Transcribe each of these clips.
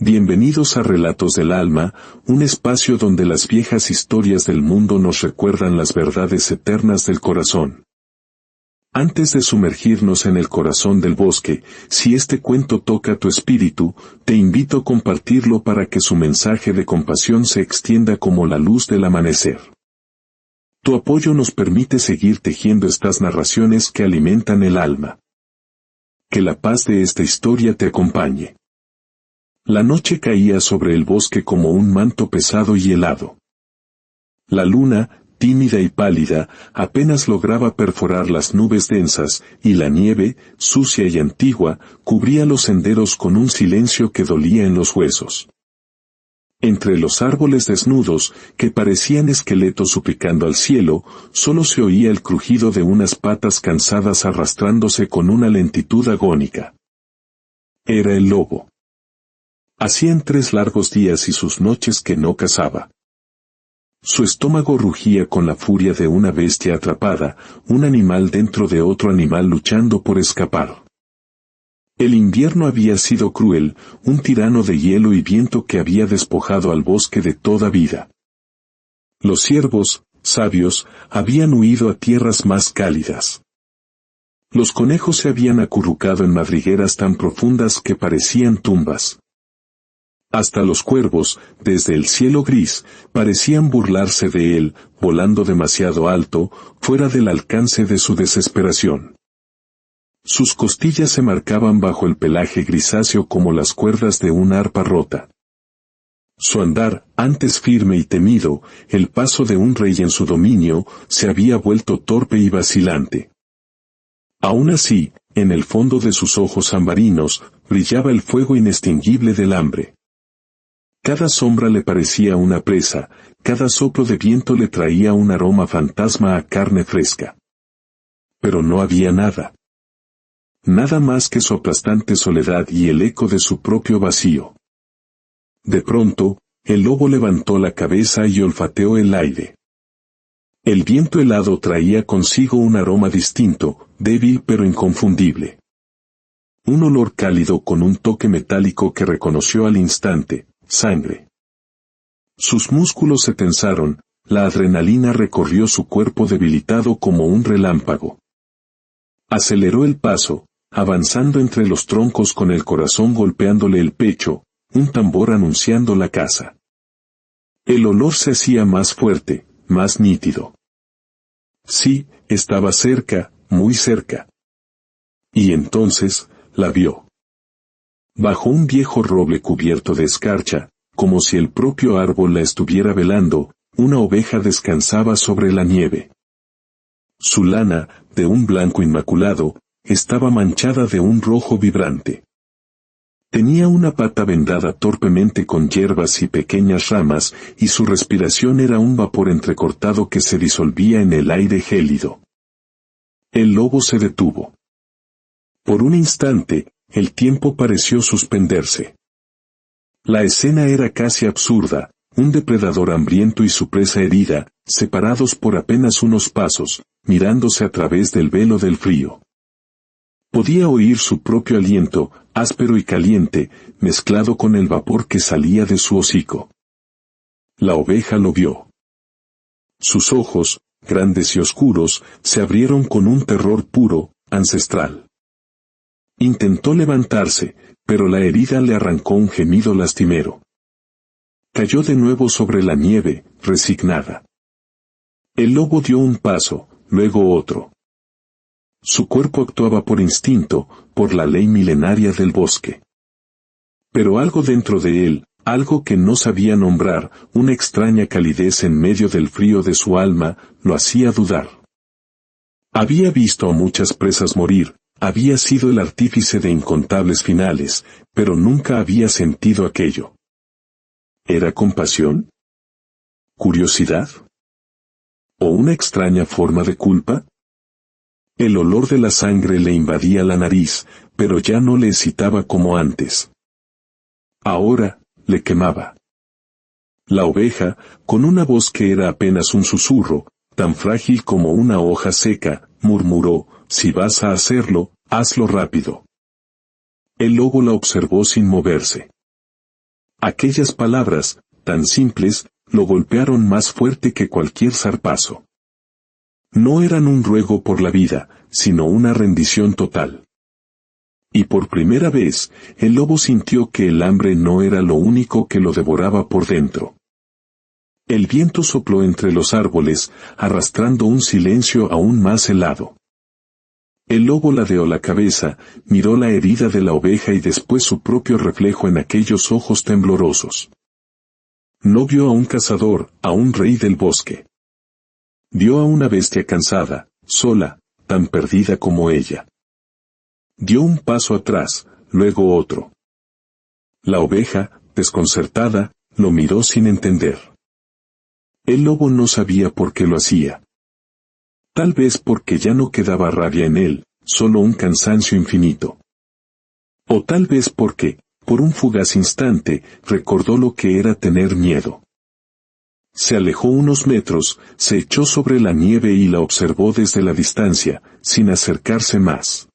Bienvenidos a Relatos del Alma, un espacio donde las viejas historias del mundo nos recuerdan las verdades eternas del corazón. Antes de sumergirnos en el corazón del bosque, si este cuento toca tu espíritu, te invito a compartirlo para que su mensaje de compasión se extienda como la luz del amanecer. Tu apoyo nos permite seguir tejiendo estas narraciones que alimentan el alma. Que la paz de esta historia te acompañe. La noche caía sobre el bosque como un manto pesado y helado. La luna, tímida y pálida, apenas lograba perforar las nubes densas, y la nieve, sucia y antigua, cubría los senderos con un silencio que dolía en los huesos. Entre los árboles desnudos, que parecían esqueletos suplicando al cielo, solo se oía el crujido de unas patas cansadas arrastrándose con una lentitud agónica. Era el lobo. Hacían 3 largos días y sus noches que no cazaba. Su estómago rugía con la furia de una bestia atrapada, un animal dentro de otro animal luchando por escapar. El invierno había sido cruel, un tirano de hielo y viento que había despojado al bosque de toda vida. Los ciervos, sabios, habían huido a tierras más cálidas. Los conejos se habían acurrucado en madrigueras tan profundas que parecían tumbas. Hasta los cuervos, desde el cielo gris, parecían burlarse de él, volando demasiado alto, fuera del alcance de su desesperación. Sus costillas se marcaban bajo el pelaje grisáceo como las cuerdas de una arpa rota. Su andar, antes firme y temido, el paso de un rey en su dominio, se había vuelto torpe y vacilante. Aún así, en el fondo de sus ojos ambarinos, brillaba el fuego inextinguible del hambre. Cada sombra le parecía una presa, cada soplo de viento le traía un aroma fantasma a carne fresca. Pero no había nada. Nada más que su aplastante soledad y el eco de su propio vacío. De pronto, el lobo levantó la cabeza y olfateó el aire. El viento helado traía consigo un aroma distinto, débil pero inconfundible. Un olor cálido con un toque metálico que reconoció al instante. Sangre. Sus músculos se tensaron, la adrenalina recorrió su cuerpo debilitado como un relámpago. Aceleró el paso, avanzando entre los troncos con el corazón golpeándole el pecho, un tambor anunciando la caza. El olor se hacía más fuerte, más nítido. Sí, estaba cerca, muy cerca. Y entonces, la vio. Bajo un viejo roble cubierto de escarcha, como si el propio árbol la estuviera velando, una oveja descansaba sobre la nieve. Su lana, de un blanco inmaculado, estaba manchada de un rojo vibrante. Tenía una pata vendada torpemente con hierbas y pequeñas ramas, y su respiración era un vapor entrecortado que se disolvía en el aire gélido. El lobo se detuvo. Por un instante, el tiempo pareció suspenderse. La escena era casi absurda, un depredador hambriento y su presa herida, separados por apenas unos pasos, mirándose a través del velo del frío. Podía oír su propio aliento, áspero y caliente, mezclado con el vapor que salía de su hocico. La oveja lo vio. Sus ojos, grandes y oscuros, se abrieron con un terror puro, ancestral. Intentó levantarse, pero la herida le arrancó un gemido lastimero. Cayó de nuevo sobre la nieve, resignada. El lobo dio un paso, luego otro. Su cuerpo actuaba por instinto, por la ley milenaria del bosque. Pero algo dentro de él, algo que no sabía nombrar, una extraña calidez en medio del frío de su alma, lo hacía dudar. Había visto a muchas presas morir, había sido el artífice de incontables finales, pero nunca había sentido aquello. ¿Era compasión? ¿Curiosidad? ¿O una extraña forma de culpa? El olor de la sangre le invadía la nariz, pero ya no le excitaba como antes. Ahora, le quemaba. La oveja, con una voz que era apenas un susurro, tan frágil como una hoja seca, murmuró: «Si vas a hacerlo, hazlo rápido». El lobo la observó sin moverse. Aquellas palabras, tan simples, lo golpearon más fuerte que cualquier zarpazo. No eran un ruego por la vida, sino una rendición total. Y por primera vez, el lobo sintió que el hambre no era lo único que lo devoraba por dentro. El viento sopló entre los árboles, arrastrando un silencio aún más helado. El lobo ladeó la cabeza, miró la herida de la oveja y después su propio reflejo en aquellos ojos temblorosos. No vio a un cazador, a un rey del bosque. Vio a una bestia cansada, sola, tan perdida como ella. Dio un paso atrás, luego otro. La oveja, desconcertada, lo miró sin entender. El lobo no sabía por qué lo hacía. Tal vez porque ya no quedaba rabia en él, solo un cansancio infinito. O tal vez porque, por un fugaz instante, recordó lo que era tener miedo. Se alejó unos metros, se echó sobre la nieve y la observó desde la distancia, sin acercarse más.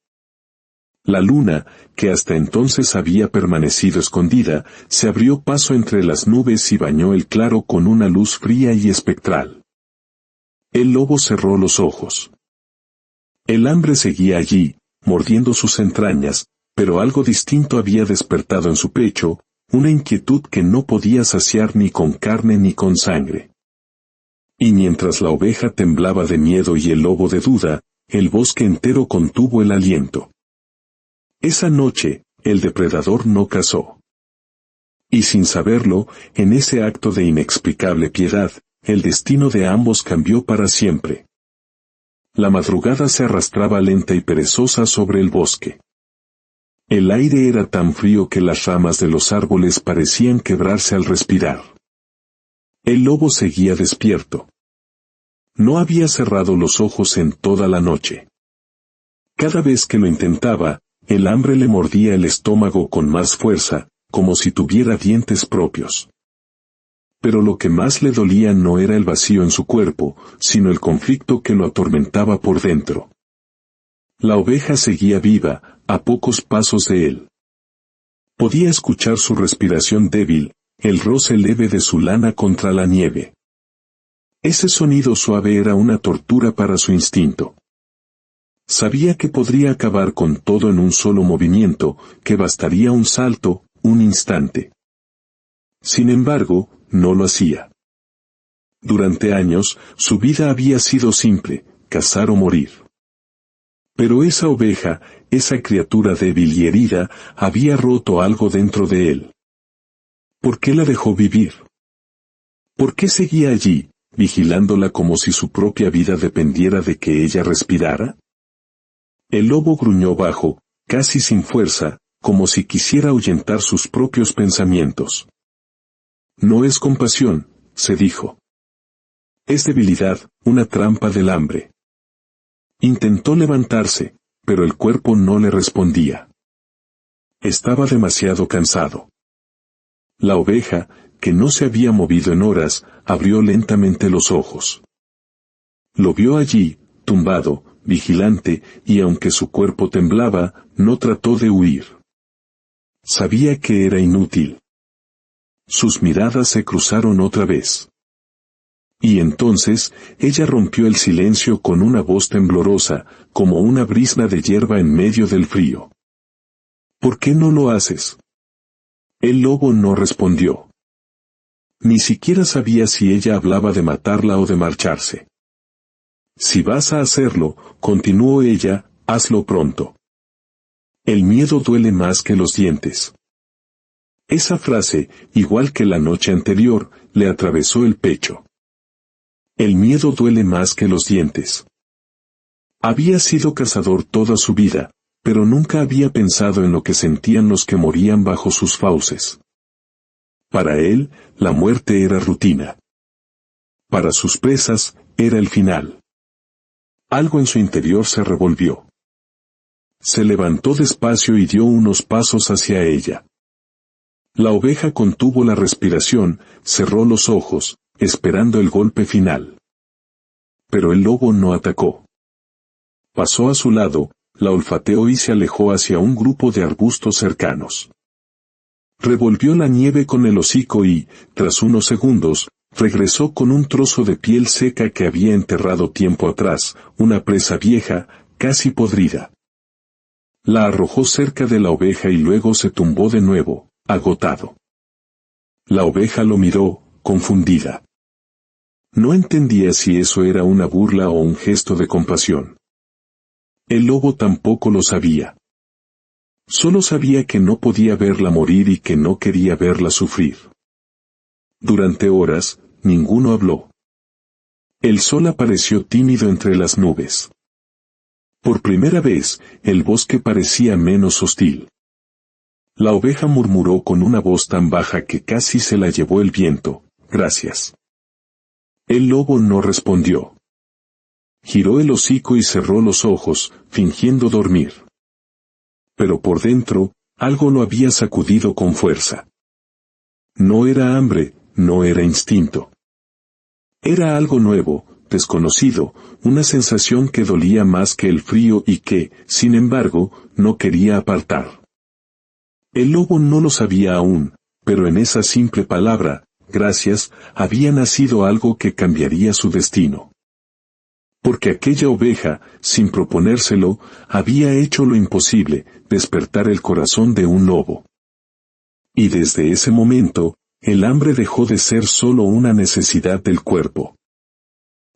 La luna, que hasta entonces había permanecido escondida, se abrió paso entre las nubes y bañó el claro con una luz fría y espectral. El lobo cerró los ojos. El hambre seguía allí, mordiendo sus entrañas, pero algo distinto había despertado en su pecho, una inquietud que no podía saciar ni con carne ni con sangre. Y mientras la oveja temblaba de miedo y el lobo de duda, el bosque entero contuvo el aliento. Esa noche, el depredador no cazó. Y sin saberlo, en ese acto de inexplicable piedad, el destino de ambos cambió para siempre. La madrugada se arrastraba lenta y perezosa sobre el bosque. El aire era tan frío que las ramas de los árboles parecían quebrarse al respirar. El lobo seguía despierto. No había cerrado los ojos en toda la noche. Cada vez que lo intentaba, el hambre le mordía el estómago con más fuerza, como si tuviera dientes propios. Pero lo que más le dolía no era el vacío en su cuerpo, sino el conflicto que lo atormentaba por dentro. La oveja seguía viva, a pocos pasos de él. Podía escuchar su respiración débil, el roce leve de su lana contra la nieve. Ese sonido suave era una tortura para su instinto. Sabía que podría acabar con todo en un solo movimiento, que bastaría un salto, un instante. Sin embargo, no lo hacía. Durante años, su vida había sido simple, cazar o morir. Pero esa oveja, esa criatura débil y herida, había roto algo dentro de él. ¿Por qué la dejó vivir? ¿Por qué seguía allí, vigilándola como si su propia vida dependiera de que ella respirara? El lobo gruñó bajo, casi sin fuerza, como si quisiera ahuyentar sus propios pensamientos. No es compasión, se dijo. Es debilidad, una trampa del hambre. Intentó levantarse, pero el cuerpo no le respondía. Estaba demasiado cansado. La oveja, que no se había movido en horas, abrió lentamente los ojos. Lo vio allí, tumbado, vigilante, y aunque su cuerpo temblaba, no trató de huir. Sabía que era inútil. Sus miradas se cruzaron otra vez. Y entonces, ella rompió el silencio con una voz temblorosa, como una brisna de hierba en medio del frío. ¿Por qué no lo haces? El lobo no respondió. Ni siquiera sabía si ella hablaba de matarla o de marcharse. Si vas a hacerlo, continuó ella, hazlo pronto. El miedo duele más que los dientes. Esa frase, igual que la noche anterior, le atravesó el pecho. El miedo duele más que los dientes. Había sido cazador toda su vida, pero nunca había pensado en lo que sentían los que morían bajo sus fauces. Para él, la muerte era rutina. Para sus presas, era el final. Algo en su interior se revolvió. Se levantó despacio y dio unos pasos hacia ella. La oveja contuvo la respiración, cerró los ojos, esperando el golpe final. Pero el lobo no atacó. Pasó a su lado, la olfateó y se alejó hacia un grupo de arbustos cercanos. Revolvió la nieve con el hocico y, tras unos segundos, regresó con un trozo de piel seca que había enterrado tiempo atrás, una presa vieja, casi podrida. La arrojó cerca de la oveja y luego se tumbó de nuevo, agotado. La oveja lo miró, confundida. No entendía si eso era una burla o un gesto de compasión. El lobo tampoco lo sabía. Solo sabía que no podía verla morir y que no quería verla sufrir. Durante horas, ninguno habló. El sol apareció tímido entre las nubes. Por primera vez, el bosque parecía menos hostil. La oveja murmuró con una voz tan baja que casi se la llevó el viento, «Gracias». El lobo no respondió. Giró el hocico y cerró los ojos, fingiendo dormir. Pero por dentro, algo lo había sacudido con fuerza. No era hambre, no era instinto. Era algo nuevo, desconocido, una sensación que dolía más que el frío y que, sin embargo, no quería apartar. El lobo no lo sabía aún, pero en esa simple palabra, gracias, había nacido algo que cambiaría su destino. Porque aquella oveja, sin proponérselo, había hecho lo imposible, despertar el corazón de un lobo. Y desde ese momento, el hambre dejó de ser solo una necesidad del cuerpo.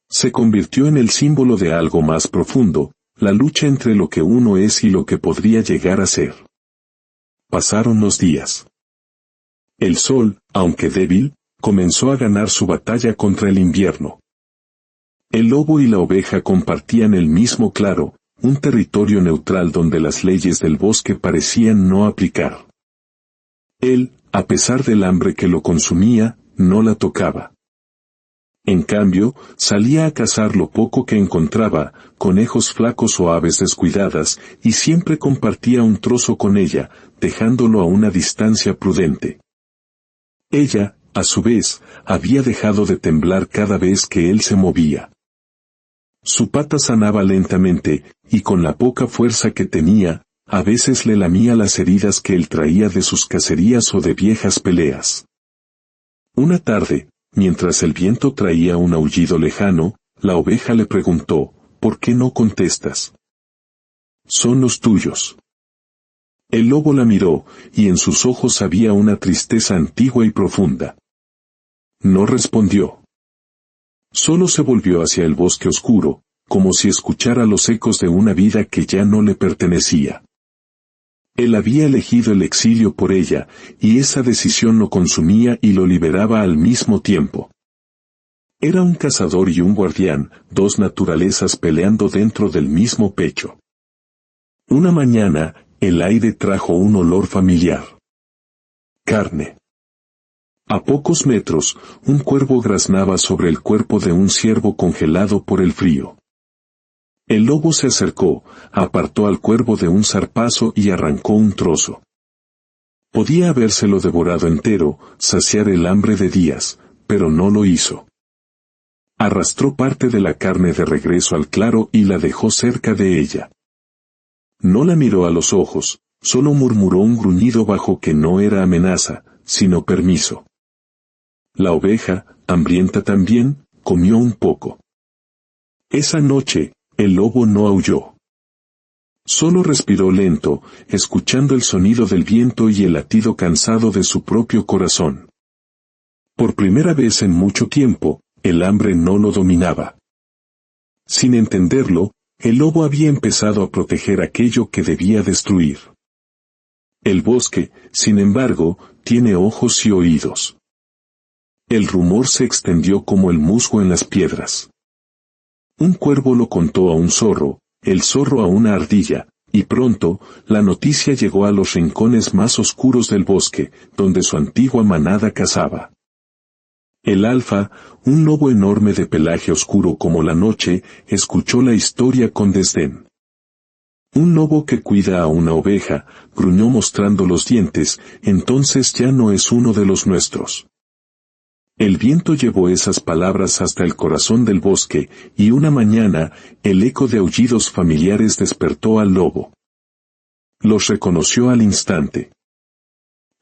Se convirtió en el símbolo de algo más profundo, la lucha entre lo que uno es y lo que podría llegar a ser. Pasaron los días. El sol, aunque débil, comenzó a ganar su batalla contra el invierno. El lobo y la oveja compartían el mismo claro, un territorio neutral donde las leyes del bosque parecían no aplicar. Él, a pesar del hambre que lo consumía, no la tocaba. En cambio, salía a cazar lo poco que encontraba, conejos flacos o aves descuidadas, y siempre compartía un trozo con ella, dejándolo a una distancia prudente. Ella, a su vez, había dejado de temblar cada vez que él se movía. Su pata sanaba lentamente, y con la poca fuerza que tenía, a veces le lamía las heridas que él traía de sus cacerías o de viejas peleas. Una tarde, mientras el viento traía un aullido lejano, la oveja le preguntó, «¿Por qué no contestas?» «Son los tuyos». El lobo la miró, y en sus ojos había una tristeza antigua y profunda. No respondió. Solo se volvió hacia el bosque oscuro, como si escuchara los ecos de una vida que ya no le pertenecía. Él había elegido el exilio por ella, y esa decisión lo consumía y lo liberaba al mismo tiempo. Era un cazador y un guardián, dos naturalezas peleando dentro del mismo pecho. Una mañana, el aire trajo un olor familiar. Carne. A pocos metros, un cuervo graznaba sobre el cuerpo de un ciervo congelado por el frío. El lobo se acercó, apartó al cuervo de un zarpazo y arrancó un trozo. Podía habérselo devorado entero, saciar el hambre de días, pero no lo hizo. Arrastró parte de la carne de regreso al claro y la dejó cerca de ella. No la miró a los ojos, solo murmuró un gruñido bajo que no era amenaza, sino permiso. La oveja, hambrienta también, comió un poco. Esa noche, el lobo no aulló. Solo respiró lento, escuchando el sonido del viento y el latido cansado de su propio corazón. Por primera vez en mucho tiempo, el hambre no lo dominaba. Sin entenderlo, el lobo había empezado a proteger aquello que debía destruir. El bosque, sin embargo, tiene ojos y oídos. El rumor se extendió como el musgo en las piedras. Un cuervo lo contó a un zorro, el zorro a una ardilla, y pronto, la noticia llegó a los rincones más oscuros del bosque, donde su antigua manada cazaba. El alfa, un lobo enorme de pelaje oscuro como la noche, escuchó la historia con desdén. Un lobo que cuida a una oveja, gruñó mostrando los dientes, entonces ya no es uno de los nuestros. El viento llevó esas palabras hasta el corazón del bosque, y una mañana, el eco de aullidos familiares despertó al lobo. Los reconoció al instante.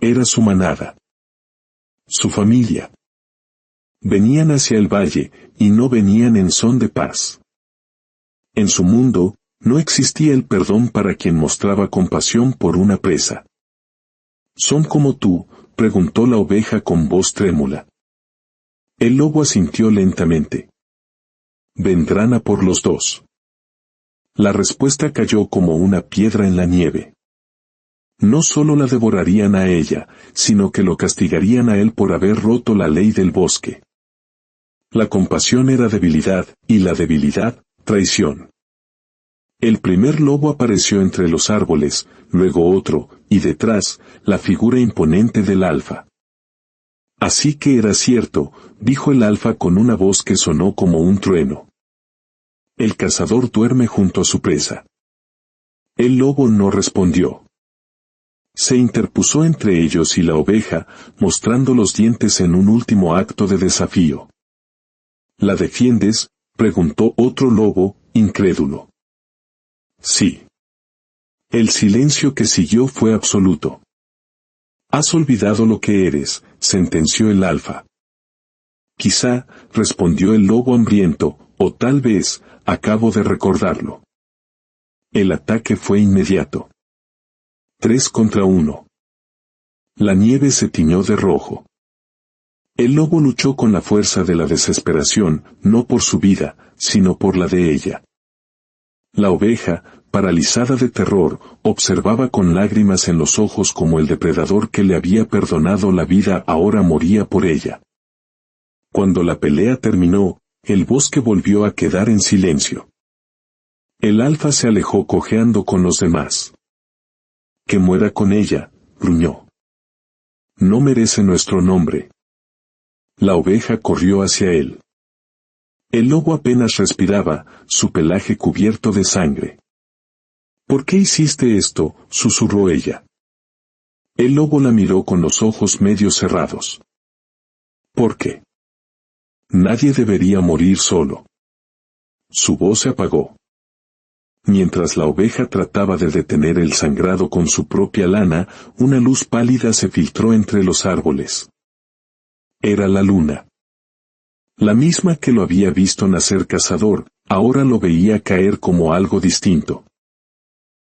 Era su manada. Su familia. Venían hacia el valle, y no venían en son de paz. En su mundo, no existía el perdón para quien mostraba compasión por una presa. ¿Son como tú?, preguntó la oveja con voz trémula. El lobo asintió lentamente. Vendrán a por los dos. La respuesta cayó como una piedra en la nieve. No solo la devorarían a ella, sino que lo castigarían a él por haber roto la ley del bosque. La compasión era debilidad, y la debilidad, traición. El primer lobo apareció entre los árboles, luego otro, y detrás, la figura imponente del alfa. Así que era cierto, dijo el alfa con una voz que sonó como un trueno. El cazador duerme junto a su presa. El lobo no respondió. Se interpuso entre ellos y la oveja, mostrando los dientes en un último acto de desafío. ¿La defiendes?, preguntó otro lobo, incrédulo. Sí. El silencio que siguió fue absoluto. Has olvidado lo que eres, sentenció el alfa. Quizá, respondió el lobo hambriento, o tal vez, acabo de recordarlo. El ataque fue inmediato. 3 contra 1. La nieve se tiñó de rojo. El lobo luchó con la fuerza de la desesperación, no por su vida, sino por la de ella. La oveja, paralizada de terror, observaba con lágrimas en los ojos como el depredador que le había perdonado la vida ahora moría por ella. Cuando la pelea terminó, el bosque volvió a quedar en silencio. El alfa se alejó cojeando con los demás. Que muera con ella, gruñó. No merece nuestro nombre. La oveja corrió hacia él. El lobo apenas respiraba, su pelaje cubierto de sangre. ¿Por qué hiciste esto?, susurró ella. El lobo la miró con los ojos medio cerrados. ¿Por qué? Nadie debería morir solo. Su voz se apagó. Mientras la oveja trataba de detener el sangrado con su propia lana, una luz pálida se filtró entre los árboles. Era la luna. La misma que lo había visto nacer cazador, ahora lo veía caer como algo distinto.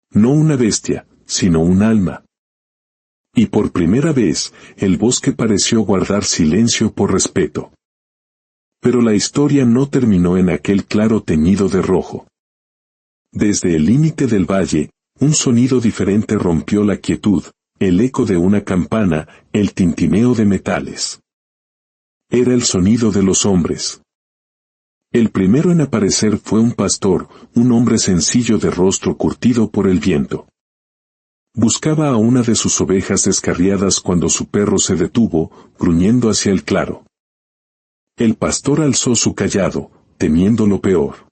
No una bestia, sino un alma. Y por primera vez, el bosque pareció guardar silencio por respeto. Pero la historia no terminó en aquel claro teñido de rojo. Desde el límite del valle, un sonido diferente rompió la quietud, el eco de una campana, el tintineo de metales. Era el sonido de los hombres. El primero en aparecer fue un pastor, un hombre sencillo de rostro curtido por el viento. Buscaba a una de sus ovejas descarriadas cuando su perro se detuvo, gruñendo hacia el claro. El pastor alzó su cayado, temiendo lo peor.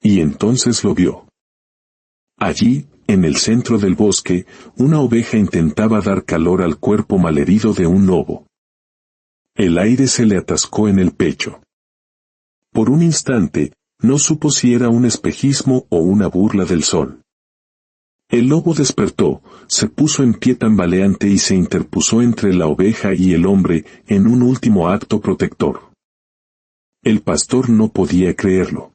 Y entonces lo vio. Allí, en el centro del bosque, una oveja intentaba dar calor al cuerpo malherido de un lobo. El aire se le atascó en el pecho. Por un instante, no supo si era un espejismo o una burla del sol. El lobo despertó, se puso en pie tambaleante y se interpuso entre la oveja y el hombre, en un último acto protector. El pastor no podía creerlo.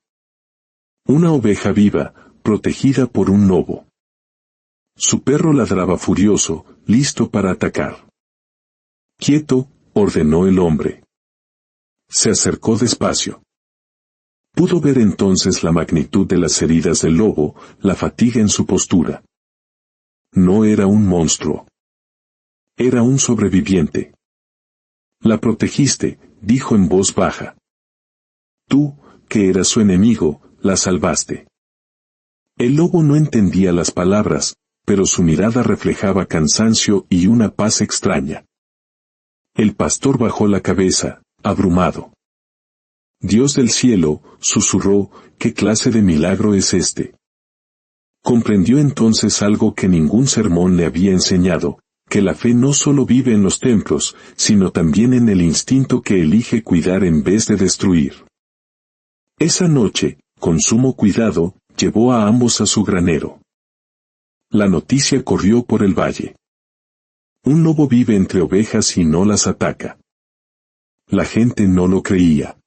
Una oveja viva, protegida por un lobo. Su perro ladraba furioso, listo para atacar. Quieto, ordenó el hombre. Se acercó despacio. Pudo ver entonces la magnitud de las heridas del lobo, la fatiga en su postura. No era un monstruo. Era un sobreviviente. La protegiste, dijo en voz baja. Tú, que eras su enemigo, la salvaste. El lobo no entendía las palabras, pero su mirada reflejaba cansancio y una paz extraña. El pastor bajó la cabeza, abrumado. Dios del cielo, susurró, ¿qué clase de milagro es este? Comprendió entonces algo que ningún sermón le había enseñado, que la fe no solo vive en los templos, sino también en el instinto que elige cuidar en vez de destruir. Esa noche, con sumo cuidado, llevó a ambos a su granero. La noticia corrió por el valle. Un lobo vive entre ovejas y no las ataca. La gente no lo creía.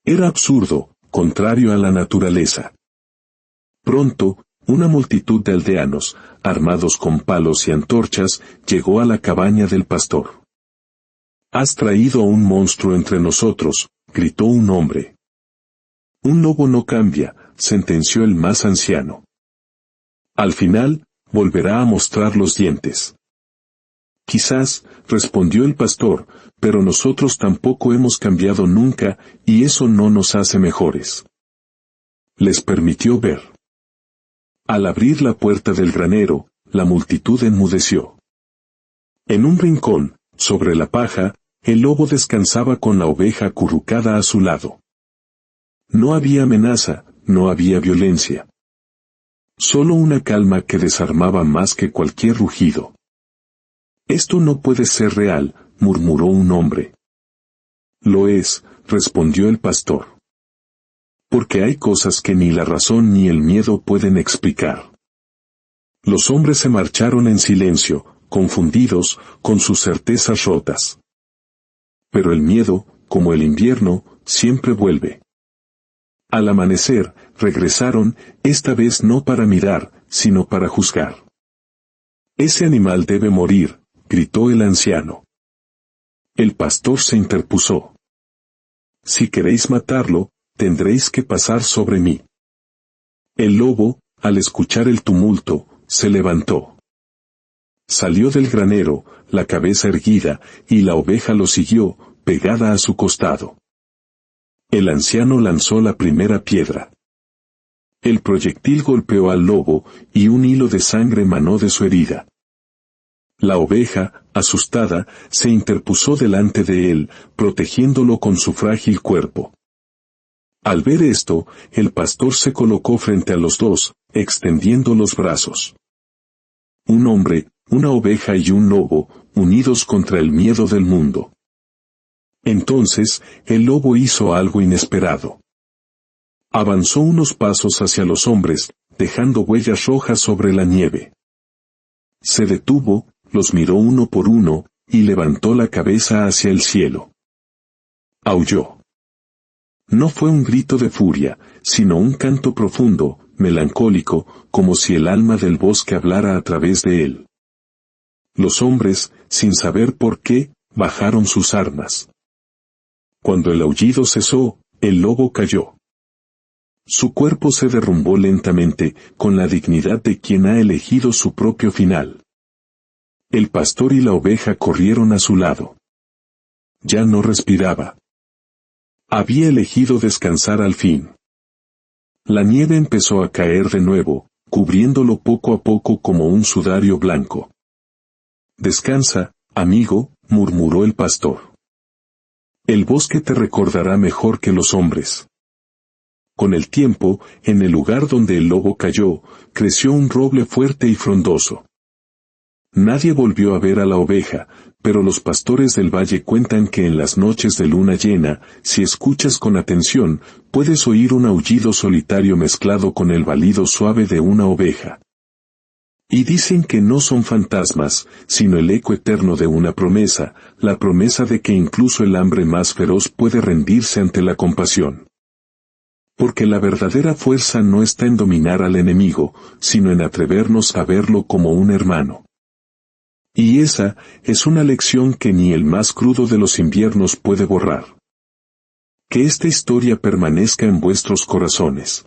Era absurdo, contrario a la naturaleza. Pronto, una multitud de aldeanos, armados con palos y antorchas, llegó a la cabaña del pastor. «Has traído a un monstruo entre nosotros», gritó un hombre. «Un lobo no cambia», sentenció el más anciano. «Al final, volverá a mostrar los dientes». «Quizás», respondió el pastor, «pero nosotros tampoco hemos cambiado nunca, y eso no nos hace mejores». Les permitió ver. Al abrir la puerta del granero, la multitud enmudeció. En un rincón, sobre la paja, el lobo descansaba con la oveja acurrucada a su lado. No había amenaza, no había violencia. Solo una calma que desarmaba más que cualquier rugido. «Esto no puede ser real», murmuró un hombre. «Lo es», respondió el pastor. «Porque hay cosas que ni la razón ni el miedo pueden explicar». Los hombres se marcharon en silencio, confundidos, con sus certezas rotas. Pero el miedo, como el invierno, siempre vuelve. Al amanecer, regresaron, esta vez no para mirar, sino para juzgar. «Ese animal debe morir», gritó el anciano. El pastor se interpuso. «Si queréis matarlo, tendréis que pasar sobre mí». El lobo, al escuchar el tumulto, se levantó. Salió del granero, la cabeza erguida, y la oveja lo siguió, pegada a su costado. El anciano lanzó la primera piedra. El proyectil golpeó al lobo, y un hilo de sangre manó de su herida. La oveja, asustada, se interpuso delante de él, protegiéndolo con su frágil cuerpo. Al ver esto, el pastor se colocó frente a los dos, extendiendo los brazos. Un hombre, una oveja y un lobo, unidos contra el miedo del mundo. Entonces, el lobo hizo algo inesperado. Avanzó unos pasos hacia los hombres, dejando huellas rojas sobre la nieve. Se detuvo, los miró uno por uno, y levantó la cabeza hacia el cielo. Aulló. No fue un grito de furia, sino un canto profundo, melancólico, como si el alma del bosque hablara a través de él. Los hombres, sin saber por qué, bajaron sus armas. Cuando el aullido cesó, el lobo cayó. Su cuerpo se derrumbó lentamente, con la dignidad de quien ha elegido su propio final. El pastor y la oveja corrieron a su lado. Ya no respiraba. Había elegido descansar al fin. La nieve empezó a caer de nuevo, cubriéndolo poco a poco como un sudario blanco. «Descansa, amigo», murmuró el pastor. «El bosque te recordará mejor que los hombres». Con el tiempo, en el lugar donde el lobo cayó, creció un roble fuerte y frondoso. Nadie volvió a ver a la oveja, pero los pastores del valle cuentan que en las noches de luna llena, si escuchas con atención, puedes oír un aullido solitario mezclado con el balido suave de una oveja. Y dicen que no son fantasmas, sino el eco eterno de una promesa, la promesa de que incluso el hambre más feroz puede rendirse ante la compasión. Porque la verdadera fuerza no está en dominar al enemigo, sino en atrevernos a verlo como un hermano. Y esa es una lección que ni el más crudo de los inviernos puede borrar. Que esta historia permanezca en vuestros corazones.